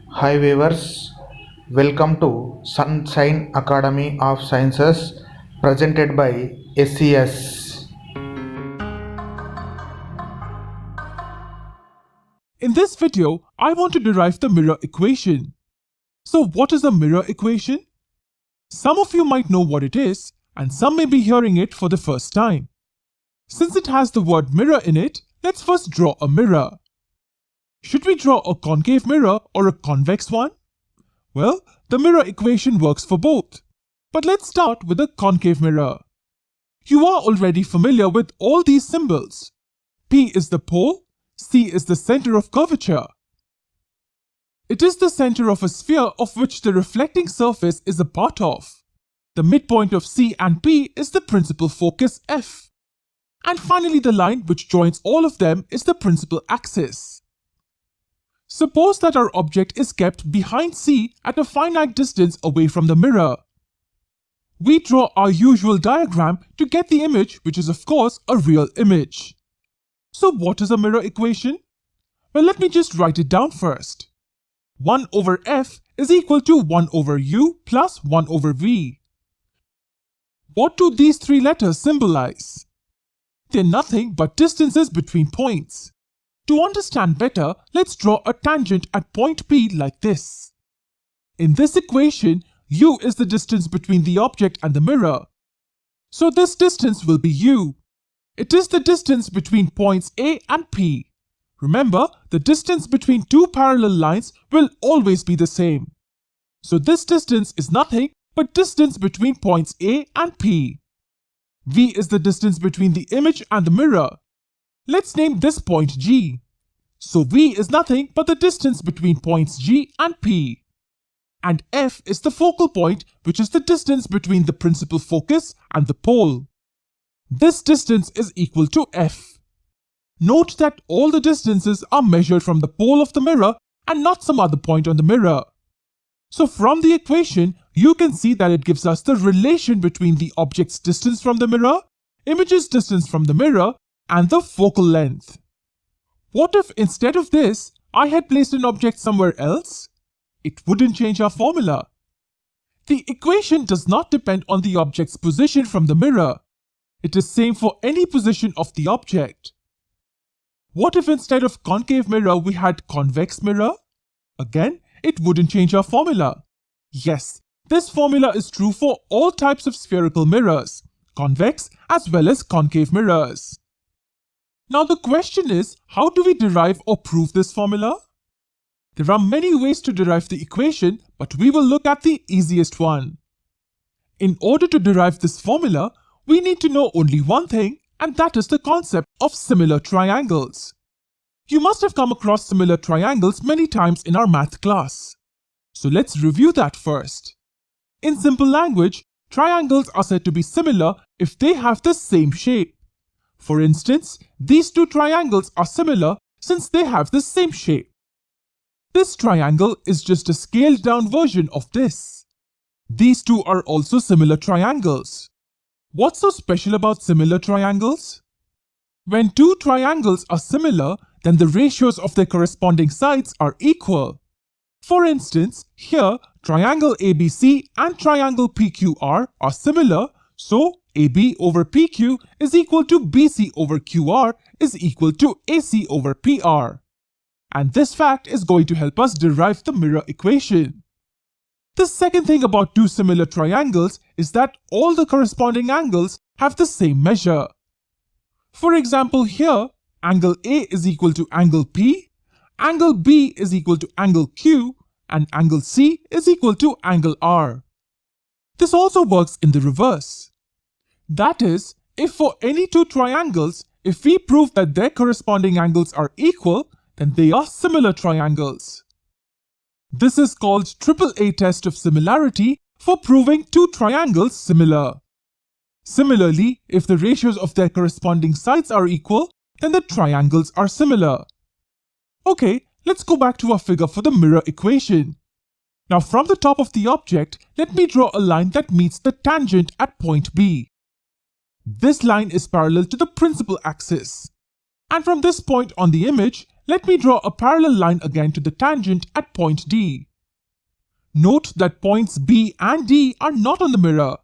Hi viewers, welcome to Sunshine Academy of Sciences presented by SES. In this video, I want to derive the mirror equation. So what is a mirror equation? Some of you might know what it is, and some may be hearing it for the first time. Since it has the word mirror in it, let's first draw a mirror. Should we draw a concave mirror or a convex one? Well, the mirror equation works for both. But let's start with a concave mirror. You are already familiar with all these symbols. P is the pole, C is the center of curvature. It is the center of a sphere of which the reflecting surface is a part of. The midpoint of C and P is the principal focus F. And finally the line which joins all of them is the principal axis. Suppose that our object is kept behind C at a finite distance away from the mirror. We draw our usual diagram to get the image, which is of course a real image. So what is a mirror equation? Well, let me just write it down first. 1 over F is equal to 1 over U plus 1 over V. What do these three letters symbolize? They're nothing but distances between points. To understand better, let's draw a tangent at point P like this. In this equation, U is the distance between the object and the mirror. So this distance will be U. It is the distance between points A and P. Remember, the distance between two parallel lines will always be the same. So this distance is nothing but distance between points A and P. V is the distance between the image and the mirror. Let's name this point G. So V is nothing but the distance between points G and P. And F is the focal point, which is the distance between the principal focus and the pole. This distance is equal to F. Note that all the distances are measured from the pole of the mirror and not some other point on the mirror. So from the equation, you can see that it gives us the relation between the object's distance from the mirror, image's distance from the mirror, and the focal length. What if instead of this, I had placed an object somewhere else? It wouldn't change our formula. The equation does not depend on the object's position from the mirror. It is same for any position of the object. What if instead of concave mirror we had convex mirror? Again, it wouldn't change our formula. Yes, this formula is true for all types of spherical mirrors, convex as well as concave mirrors. Now the question is, how do we derive or prove this formula? There are many ways to derive the equation, but we will look at the easiest one. In order to derive this formula, we need to know only one thing, and that is the concept of similar triangles. You must have come across similar triangles many times in our math class. So let's review that first. In simple language, triangles are said to be similar if they have the same shape. For instance, these two triangles are similar since they have the same shape. This triangle is just a scaled down version of this. These two are also similar triangles. What's so special about similar triangles? When two triangles are similar, then the ratios of their corresponding sides are equal. For instance, here triangle ABC and triangle PQR are similar, so AB over PQ is equal to BC over QR is equal to AC over PR. And this fact is going to help us derive the mirror equation. The second thing about two similar triangles is that all the corresponding angles have the same measure. For example, here, angle A is equal to angle P, angle B is equal to angle Q, and angle C is equal to angle R. This also works in the reverse. That is, if for any two triangles, if we prove that their corresponding angles are equal, then they are similar triangles. This is called AAA test of similarity for proving two triangles similar. Similarly, if the ratios of their corresponding sides are equal, then the triangles are similar. Okay, let's go back to our figure for the mirror equation. Now from the top of the object, let me draw a line that meets the tangent at point B. This line is parallel to the principal axis. And from this point on the image, Let me draw a parallel line again to the tangent at point D. Note that points B and D are not on the mirror.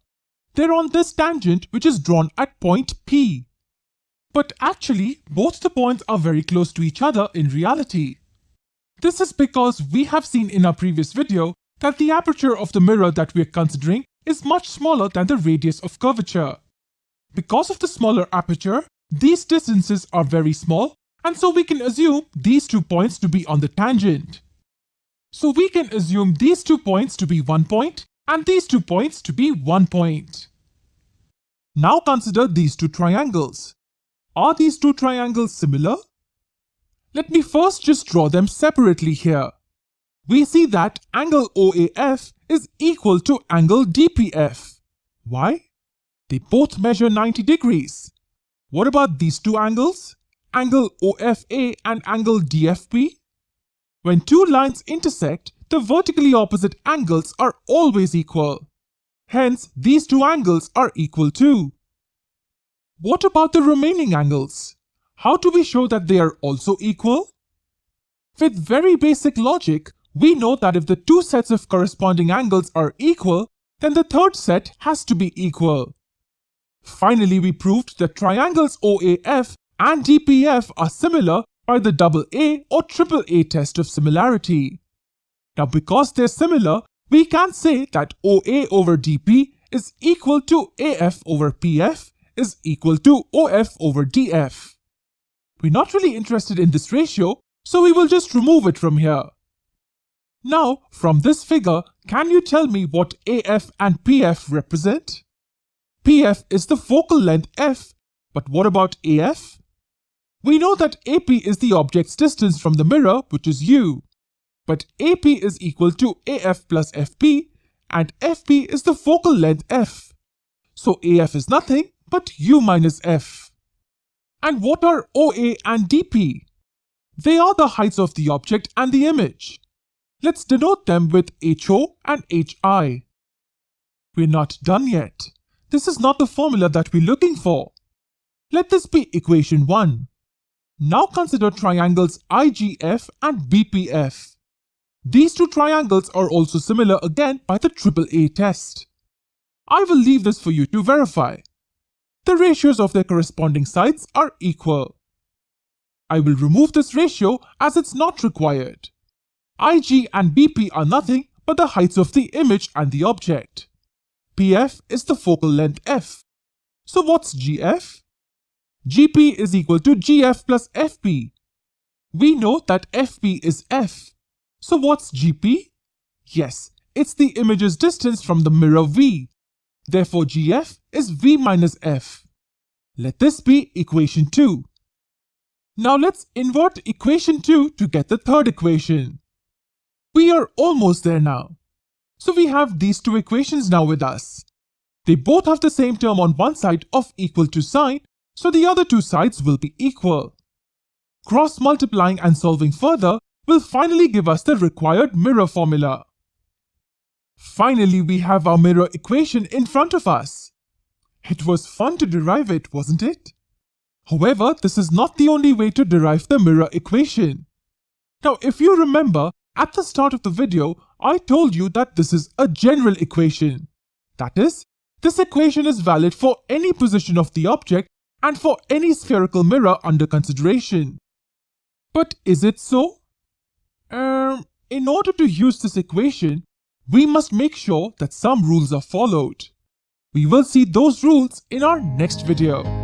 They're on this tangent which is drawn at point P. But actually, both the points are very close to each other in reality. This is because we have seen in our previous video that the aperture of the mirror that we are considering is much smaller than the radius of curvature. Because of the smaller aperture, these distances are very small, and so we can assume these 2 points to be on the tangent. So we can assume these 2 points to be 1 point and these 2 points to be 1 point. Now consider these 2 triangles. Are these 2 triangles similar? Let me first just draw them separately here. We see that angle OAF is equal to angle DPF. Why? They both measure 90 degrees. What about these 2 angles? Angle OFA and angle DFB? When 2 lines intersect, the vertically opposite angles are always equal. Hence, these 2 angles are equal too. What about the remaining angles? How do we show that they are also equal? With very basic logic, we know that if the 2 sets of corresponding angles are equal, then the third set has to be equal. Finally, we proved that triangles OAF and DPF are similar by the AA or AAA test of similarity. Now, because they're similar, we can say that OA over DP is equal to AF over PF is equal to OF over DF. We're not really interested in this ratio, so we will just remove it from here. Now, from this figure, can you tell me what AF and PF represent? PF is the focal length f, but what about AF? We know that AP is the object's distance from the mirror, which is u. But AP is equal to AF plus FP, and FP is the focal length f. So AF is nothing but u minus f. And what are OA and DP? They are the heights of the object and the image. Let's denote them with HO and HI. We're not done yet. This is not the formula that we're looking for. Let this be equation 1. Now consider triangles IGF and BPF. These 2 triangles are also similar again by the AAA test. I will leave this for you to verify. The ratios of their corresponding sides are equal. I will remove this ratio as it's not required. IG and BP are nothing but the heights of the image and the object. PF is the focal length f. So what's GF? GP is equal to GF plus FP. We know that FP is f. So what's GP? Yes, it's the image's distance from the mirror V. Therefore GF is V minus f. Let this be equation 2. Now let's invert equation 2 to get the third equation. We are almost there now. So we have these 2 equations now with us. They both have the same term on one side of equal to sign, so the other 2 sides will be equal. Cross multiplying and solving further will finally give us the required mirror formula. Finally, we have our mirror equation in front of us. It was fun to derive it, wasn't it? However, this is not the only way to derive the mirror equation. Now, if you remember, at the start of the video, I told you that this is a general equation. That is, this equation is valid for any position of the object and for any spherical mirror under consideration. But is it so? In order to use this equation, we must make sure that some rules are followed. We will see those rules in our next video.